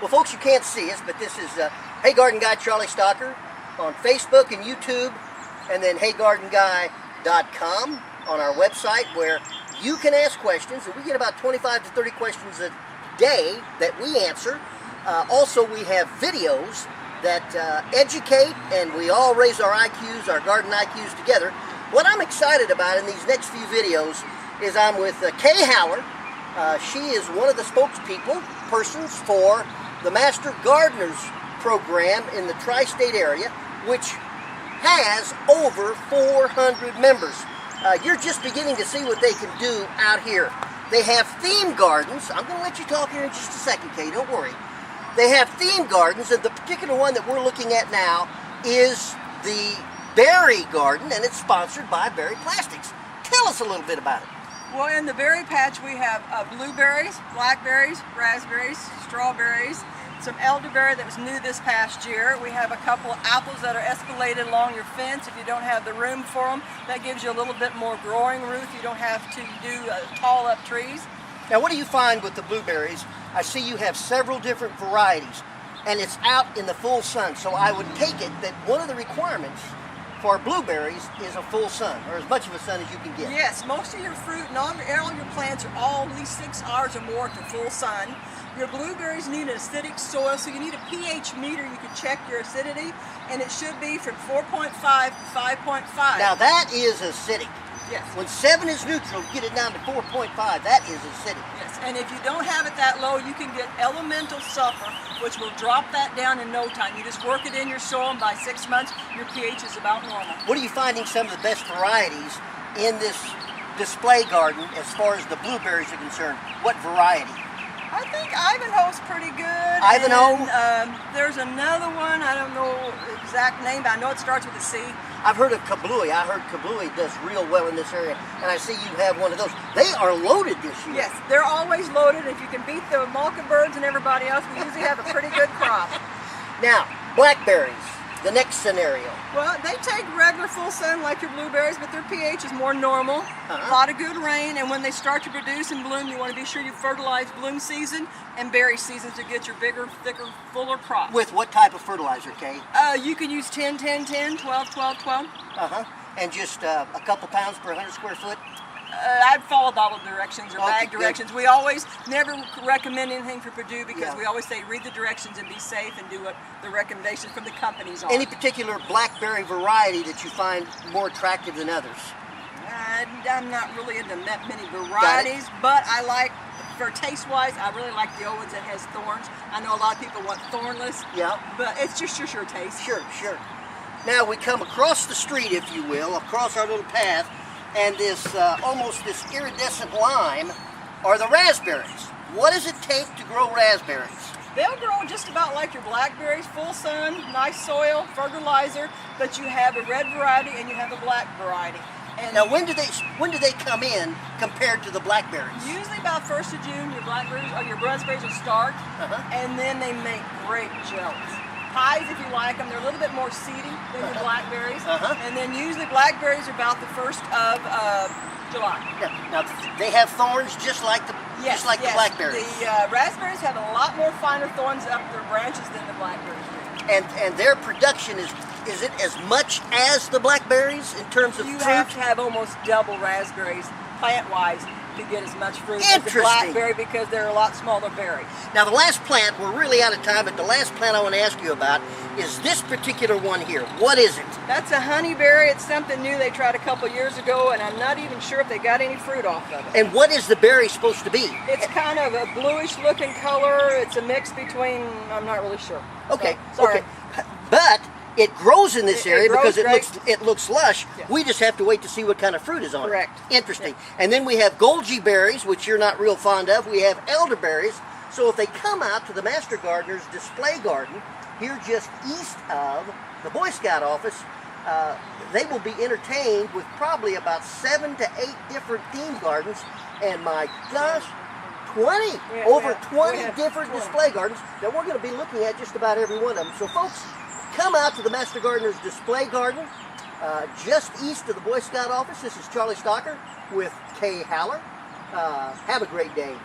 Well, folks, you can't see us, but this is Hey Garden Guy Charlie Stocker on Facebook and YouTube, and then HeyGardenGuy.com on our website, where you can ask questions, and we get about 25 to 30 questions a day that we answer. Also, we have videos that educate, and we all raise our IQs, our garden IQs together. What I'm excited about in these next few videos is I'm with Kay Haller. She is one of the persons for the Master Gardeners program in the tri-state area, which has over 400 members. You're just beginning to see what they can do out here. They have theme gardens. I'm going to let you talk here in just a second, Kay, don't worry. They have theme gardens, and the particular one that we're looking at now is the Berry Garden, and it's sponsored by Berry Plastics. Tell us a little bit about it. Well, in the berry patch we have blueberries, blackberries, raspberries, strawberries, some elderberry that was new this past year. We have a couple of apples that are escalated along your fence. If you don't have the room for them, that gives you a little bit more growing room. You don't have to do tall up trees. Now, what do you find with the blueberries? I see you have several different varieties, and it's out in the full sun. So I would take it that one of the requirements for blueberries is a full sun, or as much of a sun as you can get. Yes, most of your fruit and all your plants are all at least 6 hours or more to full sun. Your blueberries need an acidic soil, so you need a pH meter. You can check your acidity, and it should be from 4.5 to 5.5. Now that is acidic. Yes. When 7 is neutral, get it down to 4.5. That is acidic. Yes, and if you don't have it that low, you can get elemental sulfur, which will drop that down in no time. You just work it in your soil, and by 6 months, your pH is about normal. What are you finding some of the best varieties in this display garden as far as the blueberries are concerned? What variety? I think Ivanhoe's pretty good. Ivanhoe? And, there's another one, I don't know the exact name, but I know it starts with a C. I've heard of Kablooey. I heard Kablooey does real well in this area, and I see you have one of those. They are loaded this year. Yes, they're always loaded. If you can beat the mockingbirds and everybody else, we usually have a pretty good crop. Now, blackberries, the next scenario. Well, they take regular full sun like your blueberries, but their pH is more normal. A lot of good rain, and when they start to produce and bloom, you want to be sure you fertilize bloom season and berry season to get your bigger, thicker, fuller crop. With what type of fertilizer, Kay? You can use 10, 10, 10, 12, 12, 12. And just a couple pounds per 100 square foot? I'd follow bottle directions or bag directions. We always never recommend anything for Purdue because we always say read the directions and be safe and do what the recommendations from the companies are. Any particular blackberry variety that you find more attractive than others? I'm not really into that many varieties, but I like, for taste-wise, I really like the old ones that has thorns. I know a lot of people want thornless, but it's just your taste. Sure. Now we come across the street, if you will, across our little path, and this almost this iridescent lime are the raspberries. What does it take to grow raspberries? They'll grow just about like your blackberries, full sun, nice soil, fertilizer, but you have a red variety and you have a black variety. And now, when do they come in compared to the blackberries? Usually about 1st of June, your blackberries or your raspberries will start, and then they make great jellies. Pies, if you like them, they're a little bit more seedy than your blackberries, and then usually blackberries are about the 1st of July. Now they have thorns just like the blackberries. The raspberries have a lot more finer thorns up their branches than the blackberries do. And their production is it as much as the blackberries in terms of fruit? You have to have almost double raspberries plant-wise to get as much fruit as the blackberry because they're a lot smaller berries. Now the last plant, we're really out of time, but the last plant I want to ask you about is this particular one here. What is it? That's a honeyberry. It's something new they tried a couple years ago, and I'm not even sure if they got any fruit off of it. And what is the berry supposed to be? It's kind of a bluish looking color. It's a mix between, I'm not really sure. Okay, sorry. But it grows in this area because it looks lush. Yeah. We just have to wait to see what kind of fruit is on Correct. it. Interesting. Yeah. And then we have Golgi berries, which you're not real fond of. We have elderberries. So if they come out to the Master Gardeners display garden, here just east of the Boy Scout office, they will be entertained with probably about 7 to 8 different theme gardens. And my gosh, 20 different display gardens that we're going to be looking at just about every one of them. So folks, come out to the Master Gardeners display garden just east of the Boy Scout office. This is Charlie Stocker with Kay Haller. Have a great day.